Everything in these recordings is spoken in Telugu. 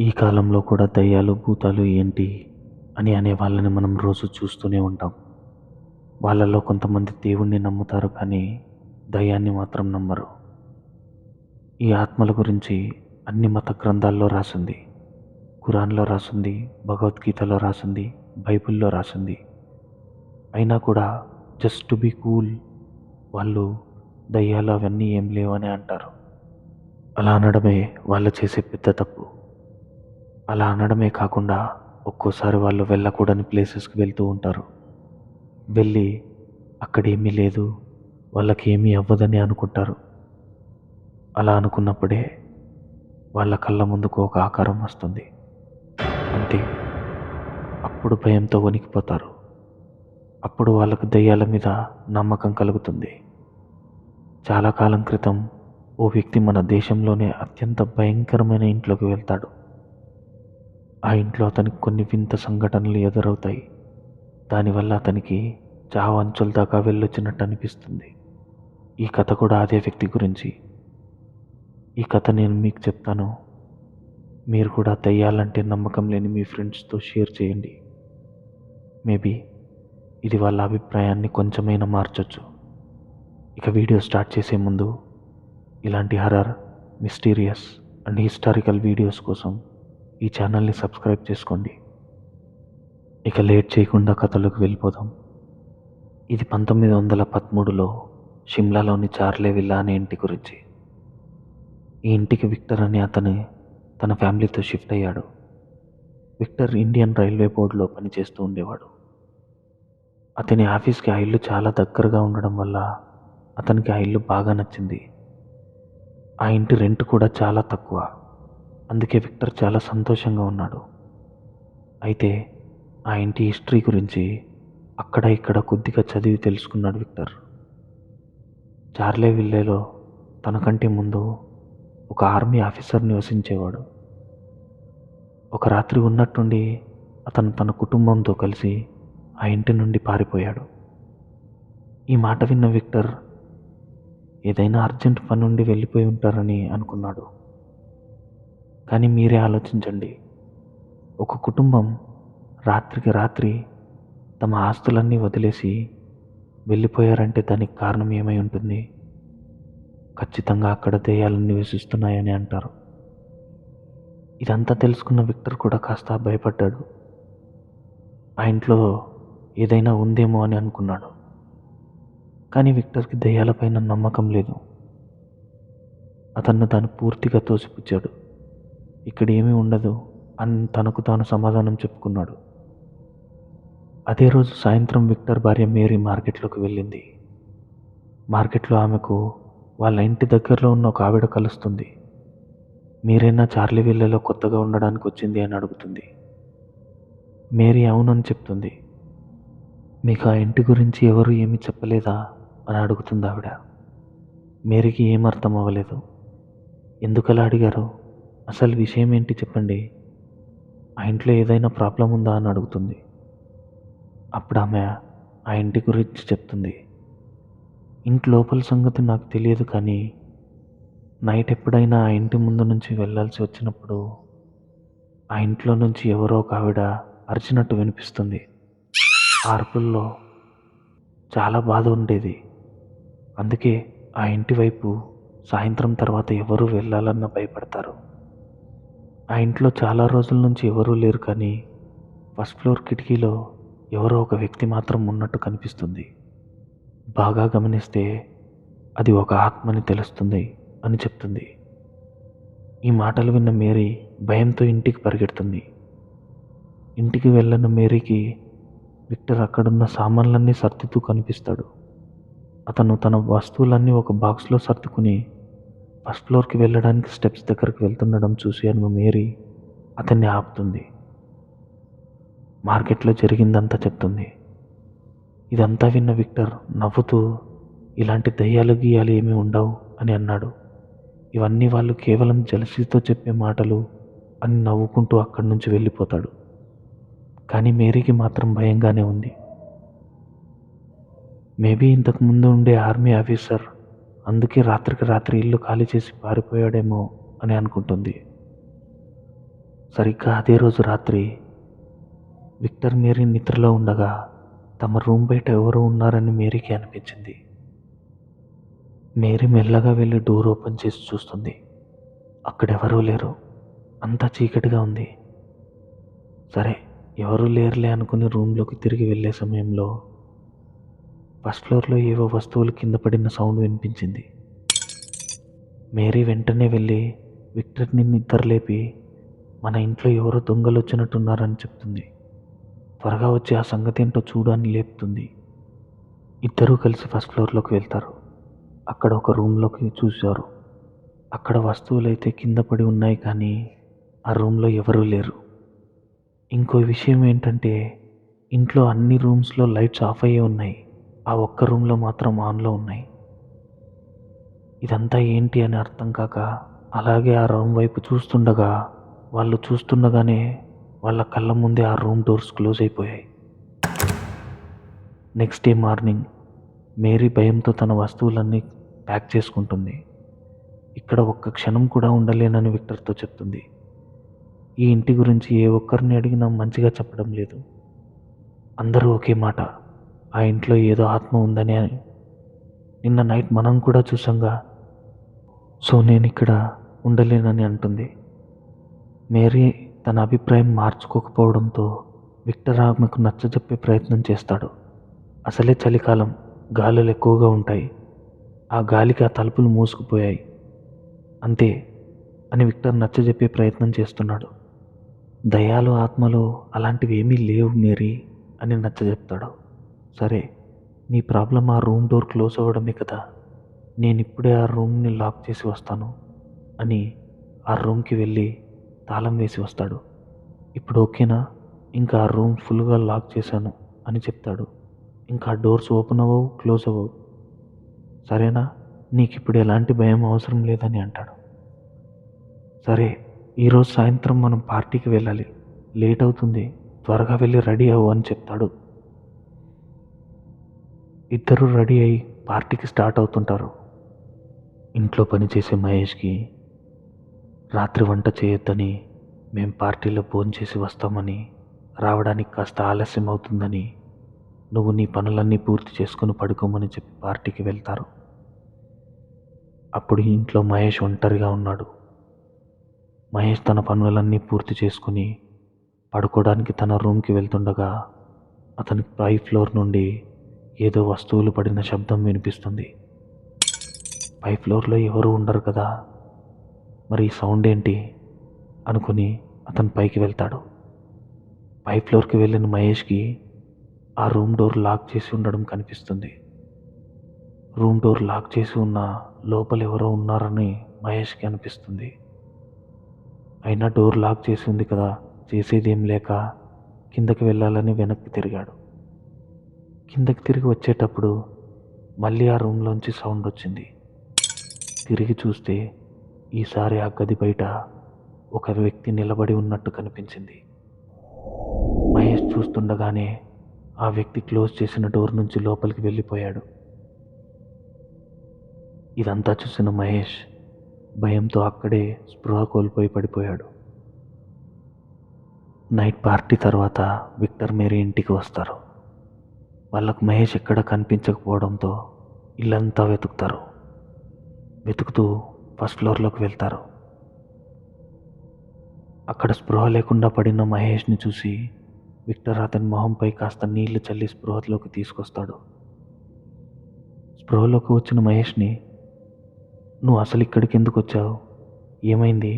ఈ కాలంలో కూడా దయ్యాలు, భూతాలు ఏంటి అని అనే వాళ్ళని మనం రోజు చూస్తూనే ఉంటాం. వాళ్ళలో కొంతమంది దేవుణ్ణి నమ్ముతారు కానీ దయ్యాన్ని మాత్రం నమ్మరు. ఈ ఆత్మల గురించి అన్ని మత గ్రంథాల్లో రాసుంది. ఖురాన్‌లో రాసుంది, భగవద్గీతలో రాసుంది, బైబిల్‌లో రాసుంది. అయినా కూడా జస్ట్ టు బీ కూల్ వాళ్ళు దయ్యాలు అవన్నీ ఏం లేవని అంటారు. అలా అనడమే వాళ్ళు చేసే పెద్ద తప్పు. అలా అనడమే కాకుండా ఒక్కోసారి వాళ్ళు వెళ్ళకూడని ప్లేసెస్‌కి వెళ్తూ ఉంటారు. వెళ్ళి అక్కడేమీ లేదు, వాళ్ళకేమీ అవ్వదని అనుకుంటారు. అలా అనుకున్నప్పుడే వాళ్ళ కళ్ళ ముందుకు ఒక ఆకారం వస్తుంది. అంతే. అప్పుడు భయంతో వణికిపోతారు. అప్పుడు వాళ్ళకు దెయ్యాల మీద నమ్మకం కలుగుతుంది. చాలా కాలం క్రితం ఓ వ్యక్తి మన దేశంలోనే అత్యంత భయంకరమైన ఇంట్లోకి వెళ్తాడు. ఆ ఇంట్లో అతనికి కొన్ని వింత సంఘటనలు ఎదురవుతాయి. దానివల్ల అతనికి చావు అంచుల దాకా వెళ్ళొచ్చినట్టు అనిపిస్తుంది. ఈ కథ కూడా అదే వ్యక్తి గురించి. ఈ కథ నేను మీకు చెప్తాను. మీరు కూడా దెయ్యాలంటే నమ్మకం లేని మీ ఫ్రెండ్స్తో షేర్ చేయండి. మేబీ ఇది వాళ్ళ అభిప్రాయాన్ని కొంచెమైనా మార్చొచ్చు. ఇక వీడియో స్టార్ట్ చేసే ముందు ఇలాంటి horror, mysterious and historical videos కోసం ఈ ఛానల్ని సబ్స్క్రైబ్ చేసుకోండి. ఇక లేట్ చేయకుండా కథలోకి వెళ్ళిపోదాం. ఇది 1913లో షిమ్లాలోని చార్లే విల్లా అనే ఇంటి గురించి. ఈ ఇంటికి విక్టర్ అనే అతను తన ఫ్యామిలీతో షిఫ్ట్ అయ్యాడు. విక్టర్ ఇండియన్ రైల్వే బోర్డులో పనిచేస్తూ ఉండేవాడు. అతని ఆఫీస్కి ఆ ఇల్లు చాలా దగ్గరగా ఉండడం వల్ల అతనికి ఆ ఇల్లు బాగా నచ్చింది. ఆ ఇంటి రెంట్ కూడా చాలా తక్కువ. అందుకే విక్టర్ చాలా సంతోషంగా ఉన్నాడు. అయితే ఆ ఇంటి హిస్టరీ గురించి అక్కడ ఇక్కడ కొద్దిగా చదివి తెలుసుకున్నాడు విక్టర్. చార్లే విల్లేలో తనకంటే ముందు ఒక ఆర్మీ ఆఫీసర్ నివసించేవాడు. ఒక రాత్రి ఉన్నట్టుండి అతను తన కుటుంబంతో కలిసి ఆ ఇంటి నుండి పారిపోయాడు. ఈ మాట విన్న విక్టర్ ఏదైనా అర్జెంట్ పని నుండి వెళ్ళిపోయి ఉంటారని అనుకున్నాడు. కానీ మీరే ఆలోచించండి. ఒక కుటుంబం రాత్రికి రాత్రి తమ ఆస్తులన్నీ వదిలేసి వెళ్ళిపోయారంటే దానికి కారణం ఏమై ఉంటుంది? ఖచ్చితంగా అక్కడ దెయ్యాలు నివసిస్తున్నాయని అంటారు. ఇదంతా తెలుసుకున్న విక్టర్ కూడా కాస్త భయపడ్డాడు. ఆ ఇంట్లో ఏదైనా ఉందేమో అని అనుకున్నాడు. కానీ విక్టర్కి దెయ్యాలపైన నమ్మకం లేదు. అతను దాన్ని పూర్తిగా తోసిపుచ్చాడు. ఇక్కడ ఏమీ ఉండదు అని తనకు తాను సమాధానం చెప్పుకున్నాడు. అదే రోజు సాయంత్రం విక్టర్ భార్య మేరీ మార్కెట్లోకి వెళ్ళింది. మార్కెట్లో ఆమెకు వాళ్ళ ఇంటి దగ్గరలో ఉన్న ఒక ఆవిడ కలుస్తుంది. మీరైనా చార్లీ విల్లాలో కొత్తగా ఉండడానికి వచ్చింది అని అడుగుతుంది. మేరీ అవునని చెప్తుంది. మీకు ఆ ఇంటి గురించి ఎవరు ఏమీ చెప్పలేదా అని అడుగుతుంది ఆవిడ. మేరీకి ఏం అర్థం అవ్వలేదు. ఎందుకలా అడిగారు? అసలు విషయం ఏంటి చెప్పండి. ఆ ఇంట్లో ఏదైనా ప్రాబ్లం ఉందా అని అడుగుతుంది. అప్పుడు ఆమె ఆ ఇంటి గురించి చెప్తుంది. ఇంటి లోపల సంగతి నాకు తెలియదు కానీ నైట్ ఎప్పుడైనా ఆ ఇంటి ముందు నుంచి వెళ్ళాల్సి వచ్చినప్పుడు ఆ ఇంట్లో నుంచి ఎవరో ఒక ఆవిడ అరిచినట్టు వినిపిస్తుంది. ఆ అరుపుల్లో చాలా బాధ ఉండేది. అందుకే ఆ ఇంటి వైపు సాయంత్రం తర్వాత ఎవరు వెళ్ళాలన్నా భయపడతారు. ఆ ఇంట్లో చాలా రోజుల నుంచి ఎవరూ లేరు కానీ ఫస్ట్ ఫ్లోర్ కిటికీలో ఎవరో ఒక వ్యక్తి మాత్రం ఉన్నట్టు కనిపిస్తుంది. బాగా గమనిస్తే అది ఒక ఆత్మని తెలుస్తుంది అని చెప్తుంది. ఈ మాటలు విన్న మేరీ భయంతో ఇంటికి పరిగెడుతుంది. ఇంటికి వెళ్ళిన మేరీకి విక్టర్ అక్కడున్న సామాన్లన్నీ సర్దుతూ కనిపిస్తాడు. అతను తన వస్తువులన్నీ ఒక బాక్స్లో సర్దుకుని ఫస్ట్ ఫ్లోర్కి వెళ్ళడానికి స్టెప్స్ దగ్గరికి వెళ్తుండడం చూసి అను మేరీ అతన్ని ఆపుతుంది. మార్కెట్లో జరిగిందంతా చెప్తుంది. ఇదంతా విన్న విక్టర్ నవ్వుతూ ఇలాంటి దయ్యాలు గీయాలు ఏమీ ఉండవు అని అన్నాడు. ఇవన్నీ వాళ్ళు కేవలం జలసీతో చెప్పే మాటలు అని నవ్వుకుంటూ అక్కడి నుంచి వెళ్ళిపోతాడు. కానీ మేరీకి మాత్రం భయంగానే ఉంది. మేబీ ఇంతకు ముందు ఉండే ఆర్మీ ఆఫీసర్ అందుకే రాత్రికి రాత్రి ఇల్లు ఖాళీ చేసి పారిపోయాడేమో అని అనుకుంటుంది. సరిగ్గా అదే రోజు రాత్రి విక్టర్ మేరీ నిద్రలో ఉండగా తమ రూమ్ బయట ఎవరో ఉన్నారని మేరీకి అనిపించింది. మేరీ మెల్లగా వెళ్ళి డోర్ ఓపెన్ చేసి చూస్తుంది. అక్కడెవరూ లేరు. అంతా చీకటిగా ఉంది. సరే, ఎవరూ లేరులే అనుకుని రూమ్లోకి తిరిగి వెళ్ళే సమయంలో ఫస్ట్ ఫ్లోర్లో ఏవో వస్తువులు కింద పడిన సౌండ్ వినిపించింది. మేరీ వెంటనే వెళ్ళి విక్టర్ని నిద్రలేపి మన ఇంట్లో ఎవరో దొంగలు వచ్చినట్టున్నారని చెప్తుంది. త్వరగా వచ్చి ఆ సంగతి ఏంటో చూడు అని లేపుతుంది. ఇద్దరూ కలిసి ఫస్ట్ ఫ్లోర్లోకి వెళ్తారు. అక్కడ ఒక రూమ్లోకి చూశారు. అక్కడ వస్తువులైతే కింద పడి ఉన్నాయి, కానీ ఆ రూమ్లో ఎవరూ లేరు. ఇంకో విషయం ఏంటంటే ఇంట్లో అన్ని రూమ్స్లో లైట్స్ ఆఫ్ అయ్యే ఉన్నాయి. ఆ ఒక్క రూమ్లో మాత్రం ఆన్లో ఉన్నాయి. ఇదంతా ఏంటి అని అర్థం కాక అలాగే ఆ రూమ్ వైపు చూస్తుండగా వాళ్ళు చూస్తుండగానే వాళ్ళ కళ్ళ ముందే ఆ రూమ్ డోర్స్ క్లోజ్ అయిపోయాయి. నెక్స్ట్ డే మార్నింగ్ మేరీ భయంతో తన వస్తువులన్నీ ప్యాక్ చేసుకుంటుంది. ఇక్కడ ఒక్క క్షణం కూడా ఉండలేనని విక్టర్తో చెప్తుంది. ఈ ఇంటి గురించి ఏ ఒక్కరిని అడిగినా మంచిగా చెప్పడం లేదు. అందరూ ఒకే మాట, ఆ ఇంట్లో ఏదో ఆత్మ ఉందని. నిన్న నైట్ మనం కూడా చూసాంగా, సో నేను ఇక్కడ ఉండలేనని అంటుంది. మేరీ తన అభిప్రాయం మార్చుకోకపోవడంతో విక్టర్ ఆమెకు నచ్చజెప్పే ప్రయత్నం చేస్తాడు. అసలే చలికాలం, గాలులు ఎక్కువగా ఉంటాయి. ఆ గాలికి ఆ తలుపులు మూసుకుపోయాయి. అంతే అని విక్టర్ నచ్చజెప్పే ప్రయత్నం చేస్తున్నాడు. దయ్యాలు, ఆత్మలు అలాంటివి ఏమీ లేవు మేరీ అని నచ్చజెప్తాడు. సరే, నీ ప్రాబ్లం ఆ రూమ్ డోర్ క్లోజ్ అవ్వడమే కదా, నేను ఇప్పుడే ఆ రూమ్ని లాక్ చేసి వస్తాను అని ఆ రూమ్కి వెళ్ళి తాళం వేసి వస్తాడు. ఇప్పుడు ఓకేనా? ఇంకా ఆ రూమ్ ఫుల్గా లాక్ చేశాను అని చెప్తాడు. ఇంకా డోర్స్ ఓపెన్ అవ్వవు, క్లోజ్ అవ్వవు. సరేనా, నీకు ఇప్పుడు ఎలాంటి భయం అవసరం లేదని అంటాడు. సరే, ఈరోజు సాయంత్రం మనం పార్టీకి వెళ్ళాలి, లేట్ అవుతుంది, త్వరగా వెళ్ళి రెడీ అవ్వు అని చెప్తాడు. ఇద్దరు రెడీ అయి పార్టీకి స్టార్ట్ అవుతుంటారు. ఇంట్లో పనిచేసే మహేష్కి రాత్రి వంట చేయొద్దని, మేం పార్టీలో భోంచేసి వస్తామని, రావడానికి కాస్త ఆలస్యం అవుతుందని, నువ్వు నీ పనులన్నీ పూర్తి చేసుకుని పడుకోమని చెప్పి పార్టీకి వెళ్తారు. అప్పుడు ఇంట్లో మహేష్ ఒంటరిగా ఉన్నాడు. మహేష్ తన పనులన్నీ పూర్తి చేసుకుని పడుకోవడానికి తన రూమ్కి వెళ్తుండగా అతనికి పై ఫ్లోర్ నుండి ఏదో వస్తువులు పడిన శబ్దం వినిపిస్తుంది. పై ఫ్లోర్లో ఎవరు ఉండరు కదా, మరి ఈ సౌండ్ ఏంటి అనుకుని అతను పైకి వెళ్తాడు. పై ఫ్లోర్కి వెళ్ళిన మహేష్కి ఆ రూమ్ డోర్ లాక్ చేసి ఉండడం కనిపిస్తుంది. రూమ్ డోర్ లాక్ చేసి ఉన్న లోపల ఎవరో ఉన్నారని మహేష్కి అనిపిస్తుంది. అయినా డోర్ లాక్ చేసి ఉంది కదా, చేసేదేం లేక కిందకి వెళ్ళాలని వెనక్కి తిరిగాడు. కిందకి తిరిగి వచ్చేటప్పుడు మళ్ళీ ఆ రూమ్లోంచి సౌండ్ వచ్చింది. తిరిగి చూస్తే ఈసారి ఆ గది బయట ఒక వ్యక్తి నిలబడి ఉన్నట్టు కనిపించింది. మహేష్ చూస్తుండగానే ఆ వ్యక్తి క్లోజ్ చేసిన డోర్ నుంచి లోపలికి వెళ్ళిపోయాడు. ఇదంతా చూసిన మహేష్ భయంతో అక్కడే స్పృహ కోల్పోయి పడిపోయాడు. నైట్ పార్టీ తర్వాత విక్టర్ మేరీ ఇంటికి వస్తారు. వాళ్ళకు మహేష్ ఎక్కడ కనిపించకపోవడంతో ఇల్లంతా వెతుకుతారు. వెతుకుతూ ఫస్ట్ ఫ్లోర్లోకి వెళ్తారు. అక్కడ స్పృహ లేకుండా పడిన మహేష్ని చూసి విక్టర్ అతని మొహంపై కాస్త నీళ్లు చల్లి స్పృహలోకి తీసుకొస్తాడు. స్పృహలోకి వచ్చిన మహేష్ని, నువ్వు అసలు ఇక్కడికి ఎందుకు వచ్చావు, ఏమైంది,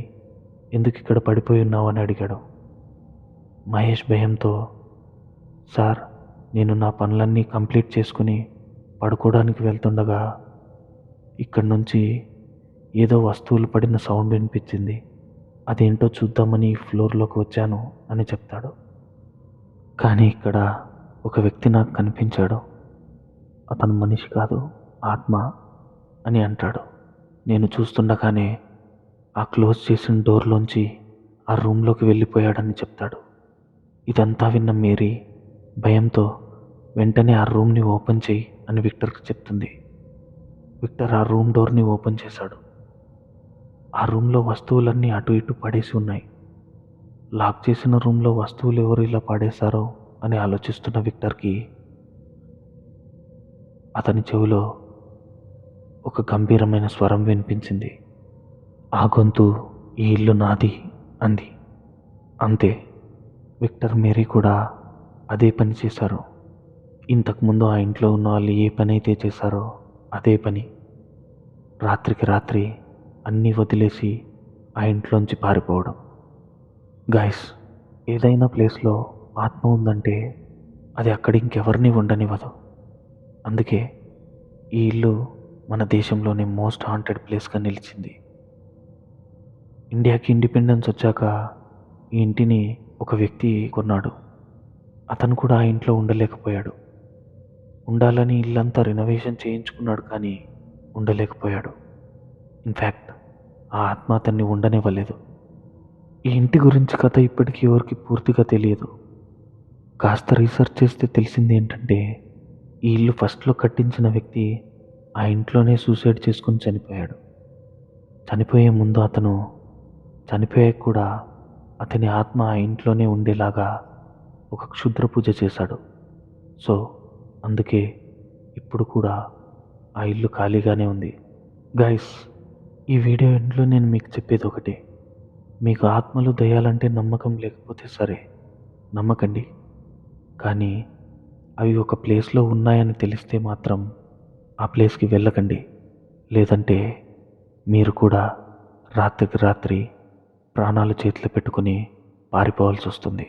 ఎందుకు ఇక్కడ పడిపోయి ఉన్నావు అని అడిగాడు. మహేష్ భయంతో, సార్, నేను నా పనులన్నీ కంప్లీట్ చేసుకుని పడుకోవడానికి వెళ్తుండగా ఇక్కడి నుంచి ఏదో వస్తువులు పడిన సౌండ్ వినిపించింది, అదేంటో చూద్దామని ఫ్లోర్లోకి వచ్చాను అని చెప్తాడు. కానీ ఇక్కడ ఒక వ్యక్తి నాకు కనిపించాడు, అతను మనిషి కాదు, ఆత్మ అని అంటాడు. నేను చూస్తుండగానే ఆ క్లోజ్ చేసిన డోర్లోంచి ఆ రూమ్లోకి వెళ్ళిపోయాడని చెప్తాడు. ఇదంతా విన్న మేరీ భయంతో వెంటనే ఆ రూమ్ని ఓపెన్ చేయి అని విక్టర్కి చెప్తుంది. విక్టర్ ఆ రూమ్ డోర్ని ఓపెన్ చేశాడు. ఆ రూమ్లో వస్తువులన్నీ అటు ఇటు పడేసి ఉన్నాయి. లాక్ చేసిన రూమ్లో వస్తువులు ఎవరు ఇలా పాడేశారో అని ఆలోచిస్తున్న విక్టర్కి అతని చెవిలో ఒక గంభీరమైన స్వరం వినిపించింది. ఆ గొంతు ఈ ఇల్లు నాది అంది. అంతే, విక్టర్ మేరీ కూడా అదే పని చేశారు. ఇంతకుముందు ఆ ఇంట్లో ఉన్న వాళ్ళు ఏ పని అయితే చేశారో అదే పని. రాత్రికి రాత్రి అన్నీ వదిలేసి ఆ ఇంట్లోంచి పారిపోవడం. గైస్, ఏదైనా ప్లేస్లో ఆత్మ ఉందంటే అది అక్కడ ఇంకెవరిని ఉండనివ్వదు. అందుకే ఈ ఇల్లు మన దేశంలోనే మోస్ట్ హాంటెడ్ ప్లేస్గా నిలిచింది. ఇండియాకి ఇండిపెండెన్స్ వచ్చాక ఈ ఇంటిని ఒక వ్యక్తి కొన్నాడు. అతను కూడా ఆ ఇంట్లో ఉండలేకపోయాడు. ఉండాలని ఇల్లంతా రెనోవేషన్ చేయించుకున్నాడు, కానీ ఉండలేకపోయాడు. ఇన్ఫ్యాక్ట్ ఆ ఆత్మ అతన్ని ఉండనివ్వలేదు. ఈ ఇంటి గురించి కథ ఇప్పటికీ ఎవరికి పూర్తిగా తెలియదు. కాస్త రీసెర్చ్ చేస్తే తెలిసింది ఏంటంటే, ఈ ఇల్లు ఫస్ట్లో కట్టించిన వ్యక్తి ఆ ఇంట్లోనే సూసైడ్ చేసుకుని చనిపోయాడు. చనిపోయే ముందు అతను చనిపోయాక కూడా అతని ఆత్మ ఆ ఇంట్లోనే ఉండేలాగా ఒక క్షుద్ర పూజ చేశాడు. సో అందుకే ఇప్పుడు కూడా ఆ ఇల్లు ఖాళీగానే ఉంది. గైస్, ఈ వీడియో ఎండ్లో నేను మీకు చెప్పేది ఒకటే. మీకు ఆత్మలు దయ్యాలంటే నమ్మకం లేకపోతే సరే, నమ్మకండి. కానీ అవి ఒక ప్లేస్లో ఉన్నాయని తెలిస్తే మాత్రం ఆ ప్లేస్కి వెళ్ళకండి. లేదంటే మీరు కూడా రాత్రికి రాత్రి ప్రాణాలు చేతిలో పెట్టుకుని పారిపోవాల్సి వస్తుంది.